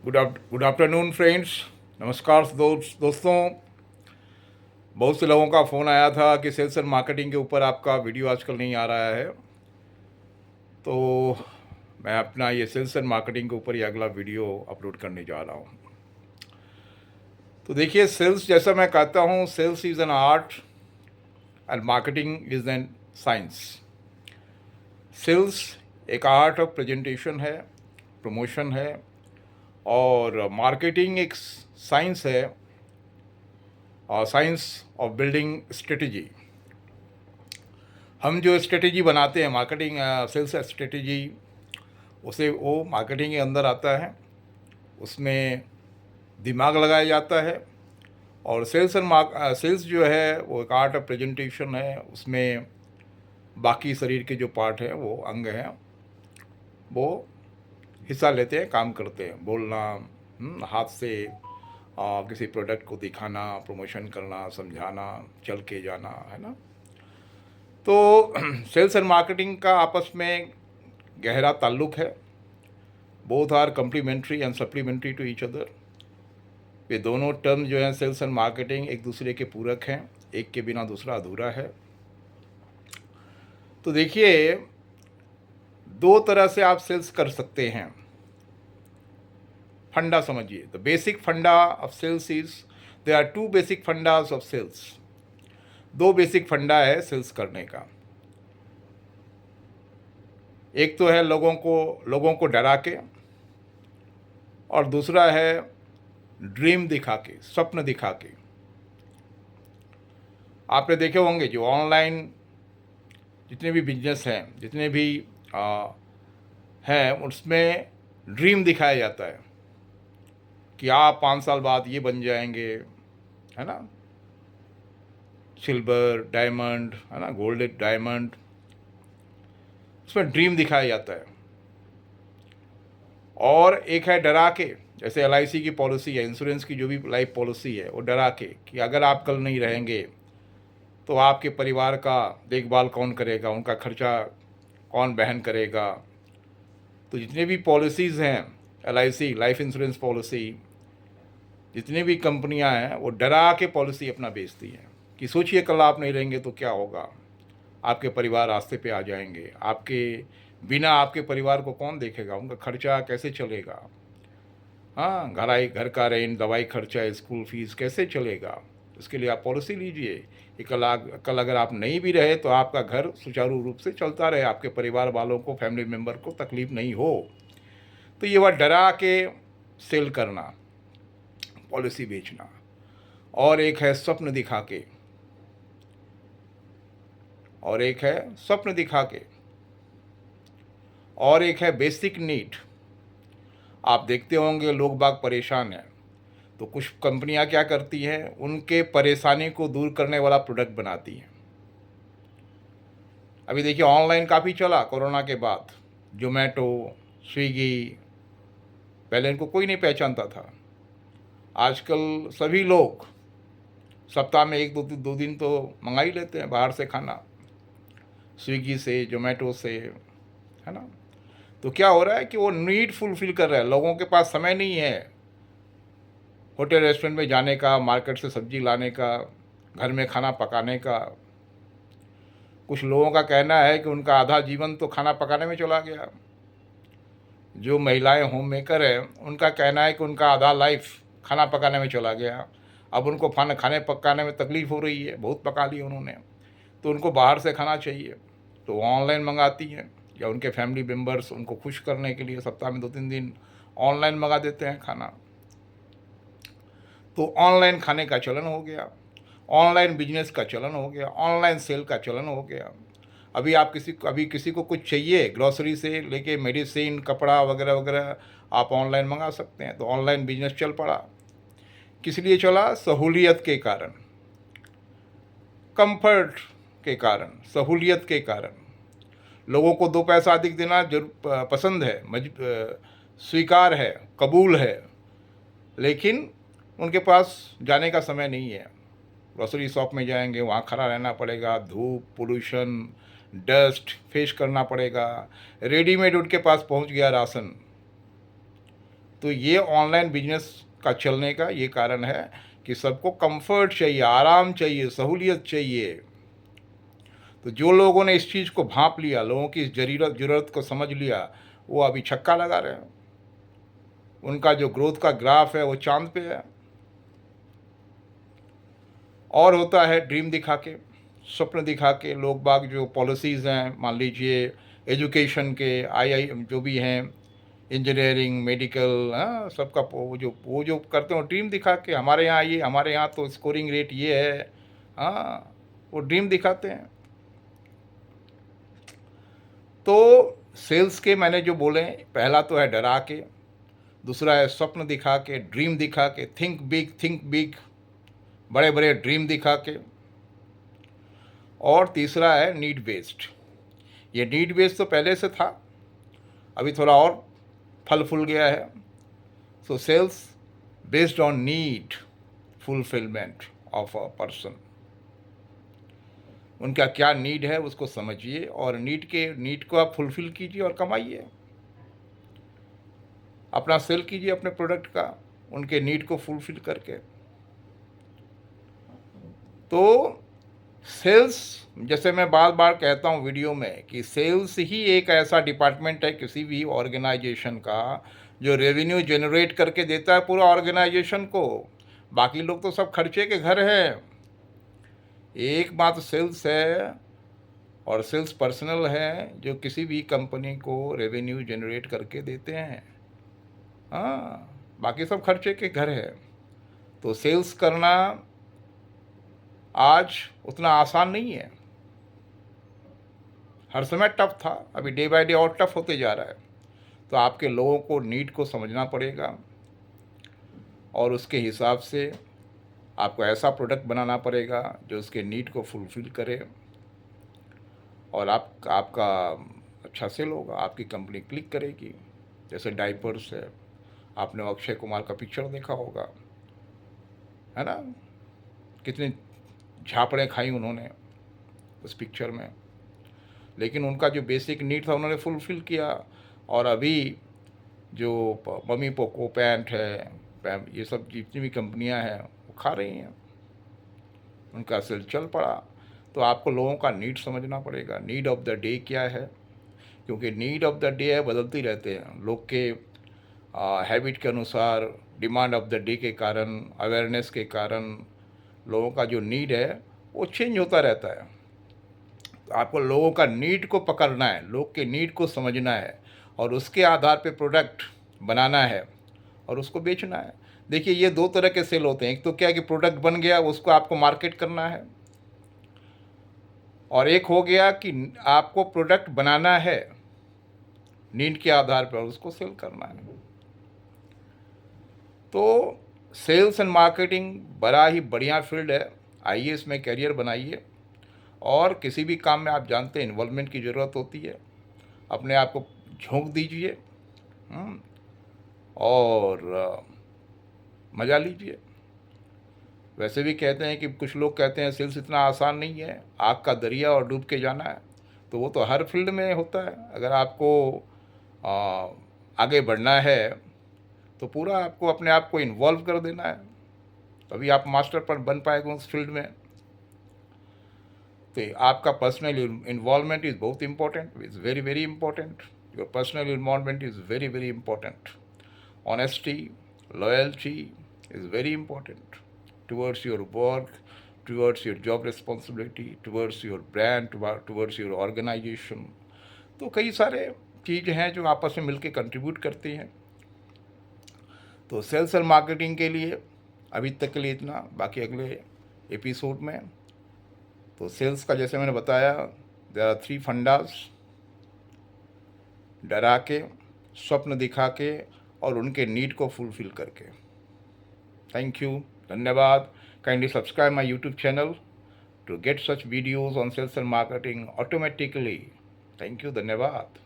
Good afternoon friends. नमस्कार दोस्तों। बहुत से लोगों का फ़ोन आया था कि सेल्स एंड मार्केटिंग के ऊपर आपका वीडियो आजकल नहीं आ रहा है, तो मैं अपना ये सेल्स एंड मार्केटिंग के ऊपर ये अगला वीडियो अपलोड करने जा रहा हूँ। तो देखिए, सेल्स जैसा मैं कहता हूँ, sales is an art and marketing is an science. Sales एक आर्ट ऑफ प्रेजेंटेशन है, प्रमोशन है, और मार्केटिंग एक साइंस है, साइंस ऑफ बिल्डिंग स्ट्रेटजी। हम जो स्ट्रेटजी बनाते हैं, मार्केटिंग सेल्स स्ट्रेटजी, उसे वो मार्केटिंग के अंदर आता है। उसमें दिमाग लगाया जाता है। और सेल्स जो है वो एक आर्ट ऑफ प्रेजेंटेशन है। उसमें बाकी शरीर के जो पार्ट हैं, वो अंग हैं, वो हिस्सा लेते हैं, काम करते हैं। बोलना, हाथ से किसी प्रोडक्ट को दिखाना, प्रमोशन करना, समझाना, चल के जाना, है ना। तो सेल्स एंड मार्केटिंग का आपस में गहरा ताल्लुक है। Both are complementary and supplementary to each other. ये दोनों टर्म जो हैं, सेल्स एंड मार्केटिंग, एक दूसरे के पूरक हैं। एक के बिना दूसरा अधूरा है। तो देखिए, दो तरह से आप सेल्स कर सकते हैं। फंडा समझिए। The basic funda of sales is, there are two basic fundas of sales. दो बेसिक फंडा है सेल्स करने का। एक तो है लोगों को डरा के, और दूसरा है ड्रीम दिखा के, स्वप्न दिखा के। आपने देखे होंगे जो ऑनलाइन जितने भी बिजनेस हैं, जितने भी हैं, उसमें ड्रीम दिखाया जाता है कि आप 5 साल बाद ये बन जाएंगे, है ना। सिल्वर, डायमंड, है ना, गोल्ड, डायमंड, उसमें ड्रीम दिखाया जाता है। और एक है डरा के, जैसे LIC की पॉलिसी है, इंश्योरेंस की जो भी लाइफ पॉलिसी है, वो डरा के कि अगर आप कल नहीं रहेंगे तो आपके परिवार का देखभाल कौन करेगा, उनका खर्चा कौन वहन करेगा। तो जितने भी पॉलिसीज़ हैं, LIC लाइफ इंश्योरेंस पॉलिसी, जितनी भी कंपनियां हैं, वो डरा के पॉलिसी अपना बेचती हैं कि सोचिए कल आप नहीं रहेंगे तो क्या होगा। आपके परिवार रास्ते पे आ जाएंगे, आपके बिना आपके परिवार को कौन देखेगा, उनका खर्चा कैसे चलेगा। हाँ, घर का रेंट, दवाई खर्चा, स्कूल फीस कैसे चलेगा। इसके लिए आप पॉलिसी लीजिए कि कल अगर आप नहीं भी रहे तो आपका घर सुचारू रूप से चलता रहे, आपके परिवार वालों को, फैमिली मेम्बर को तकलीफ नहीं हो। तो ये वह डरा के सेल करना, पॉलिसी बेचना। और एक है स्वप्न दिखा के, और एक है स्वप्न दिखा के, और एक है बेसिक नीड। आप देखते होंगे लोग बाग परेशान हैं, तो कुछ कंपनियां क्या करती हैं, उनके परेशानी को दूर करने वाला प्रोडक्ट बनाती हैं। अभी देखिए, ऑनलाइन काफ़ी चला कोरोना के बाद। जोमेटो, स्विगी, पहले इनको कोई नहीं पहचानता था। आजकल सभी लोग सप्ताह में एक दो दिन तो मंगा ही लेते हैं बाहर से खाना, स्विगी से, जोमेटो से, है ना। तो क्या हो रहा है कि वो नीड फुलफिल कर रहा है। लोगों के पास समय नहीं है होटल रेस्टोरेंट में जाने का, मार्केट से सब्जी लाने का, घर में खाना पकाने का। कुछ लोगों का कहना है कि उनका आधा जीवन तो खाना पकाने में चला गया। जो महिलाएं होम मेकर हैं, उनका कहना है कि उनका आधा लाइफ खाना पकाने में चला गया। अब उनको खाने पकाने में तकलीफ़ हो रही है, बहुत पका ली उन्होंने, तो उनको बाहर से खाना चाहिए। तो वो ऑनलाइन मंगाती हैं, या उनके फैमिली मेम्बर्स उनको खुश करने के लिए सप्ताह में 2-3 दिन ऑनलाइन मंगा देते हैं खाना। तो ऑनलाइन खाने का चलन हो गया, ऑनलाइन बिजनेस का चलन हो गया, ऑनलाइन सेल का चलन हो गया। अभी किसी को कुछ चाहिए, ग्रॉसरी से लेके मेडिसिन, कपड़ा वगैरह वगैरह, आप ऑनलाइन मंगा सकते हैं। तो ऑनलाइन बिजनेस चल पड़ा। किस लिए चला? सहूलियत के कारण, कंफर्ट के कारण, सहूलियत के कारण। लोगों को 2 पैसा अधिक देना जरूर पसंद है, स्वीकार है, कबूल है, लेकिन उनके पास जाने का समय नहीं है। ग्रोसरी शॉप में जाएंगे, वहाँ खड़ा रहना पड़ेगा, धूप, पोल्यूशन, डस्ट फेस करना पड़ेगा। रेडीमेड उनके पास पहुँच गया राशन, तो ये ऑनलाइन बिजनेस का चलने का ये कारण है कि सबको कंफर्ट चाहिए, आराम चाहिए, सहूलियत चाहिए। तो जो लोगों ने इस चीज़ को भांप लिया, लोगों की इस ज़रूरत को समझ लिया, वो अभी छक्का लगा रहे हैं। उनका जो ग्रोथ का ग्राफ है वो चांद पे है। और होता है ड्रीम दिखा के, स्वप्न दिखा के लोग बाग जो पॉलिसीज़ हैं, मान लीजिए एजुकेशन के, आई जो भी हैं, इंजीनियरिंग, मेडिकल, हाँ, सबका वो जो करते हैं ड्रीम दिखा के, हमारे यहाँ ये, हमारे यहाँ तो स्कोरिंग रेट ये है, हाँ, वो ड्रीम दिखाते हैं। तो सेल्स के मैंने जो बोले, पहला तो है डरा के, दूसरा है स्वप्न दिखा के, ड्रीम दिखा के, थिंक बिग, बड़े बड़े ड्रीम दिखा के, और तीसरा है नीड बेस्ड। ये नीड बेस्ड तो पहले से था, अभी थोड़ा और फल फूल गया है। So sales based on need fulfilment of a person. उनका क्या नीड है उसको समझिए और नीड को आप फुलफिल कीजिए और कमाइए, अपना सेल कीजिए अपने प्रोडक्ट का, उनके नीड को फुलफिल करके। तो सेल्स, जैसे मैं बार बार कहता हूँ वीडियो में, कि सेल्स ही एक ऐसा डिपार्टमेंट है किसी भी ऑर्गेनाइजेशन का जो रेवेन्यू जनरेट करके देता है पूरा ऑर्गेनाइजेशन को। बाकी लोग तो सब खर्चे के घर हैं, एकमात्र सेल्स है और सेल्स पर्सनल है जो किसी भी कंपनी को रेवेन्यू जनरेट करके देते हैं। हाँ, बाकी सब खर्चे के घर है। तो सेल्स करना आज उतना आसान नहीं है, हर समय टफ था, अभी डे बाय डे और टफ होते जा रहा है। तो आपके लोगों को नीड को समझना पड़ेगा और उसके हिसाब से आपको ऐसा प्रोडक्ट बनाना पड़ेगा जो उसके नीड को फुलफिल करे और आपका अच्छा सेल होगा, आपकी कंपनी क्लिक करेगी। जैसे डाइपर्स है, आपने अक्षय कुमार का पिक्चर देखा होगा, है ना, कितनी झापड़ें खाई उन्होंने उस पिक्चर में, लेकिन उनका जो बेसिक नीड था उन्होंने फुलफिल किया। और अभी जो मम्मी पोको, पैंट है, ये सब जितनी भी कंपनियां हैं वो खा रही हैं, उनका सेल चल पड़ा। तो आपको लोगों का नीड समझना पड़ेगा, नीड ऑफ द डे क्या है, क्योंकि नीड ऑफ द डे है बदलती रहते हैं लोग के हैबिट के अनुसार, डिमांड ऑफ द डे के कारण, अवेयरनेस के कारण लोगों का जो नीड है वो चेंज होता रहता है। तो आपको लोगों का नीड को पकड़ना है, लोग के नीड को समझना है और उसके आधार पे प्रोडक्ट बनाना है और उसको बेचना है। देखिए ये दो तरह के सेल होते हैं, एक तो क्या है कि प्रोडक्ट बन गया उसको आपको मार्केट करना है, और एक हो गया कि आपको प्रोडक्ट बनाना है नीड के आधार पर उसको सेल करना है। तो सेल्स एंड मार्केटिंग बड़ा ही बढ़िया फील्ड है, आइए इसमें करियर बनाइए। और किसी भी काम में आप जानते हैं इन्वॉल्वमेंट की ज़रूरत होती है, अपने आप को झोंक दीजिए और मज़ा लीजिए। वैसे भी कहते हैं कि कुछ लोग कहते हैं सेल्स इतना आसान नहीं है, आग का दरिया और डूब के जाना है। तो वो तो हर फील्ड में होता है, अगर आपको आगे बढ़ना है तो पूरा आपको अपने आप को इन्वॉल्व कर देना है, तभी आप मास्टर पर बन पाएंगे उस फील्ड में। तो आपका पर्सनल इन्वॉल्वमेंट इज़ बहुत important, is very very important. Your personal involvement is very very important. Honesty, loyalty is very important towards your work, towards your job responsibility, towards your brand, towards your organization। तो कई सारे चीज़ हैं जो आपस में मिलके contribute करती हैं। तो सेल्स एंड मार्केटिंग के लिए अभी तक के लिए इतना, बाकी अगले एपिसोड में तो सेल्स का जैसे मैंने बताया, देयर आर 3 फंडास, डरा के, स्वप्न दिखा के और उनके नीड को फुलफिल करके। थैंक यू, धन्यवाद। Kindly subscribe my YouTube channel to get such videos on sales and marketing automatically. Thank you, धन्यवाद।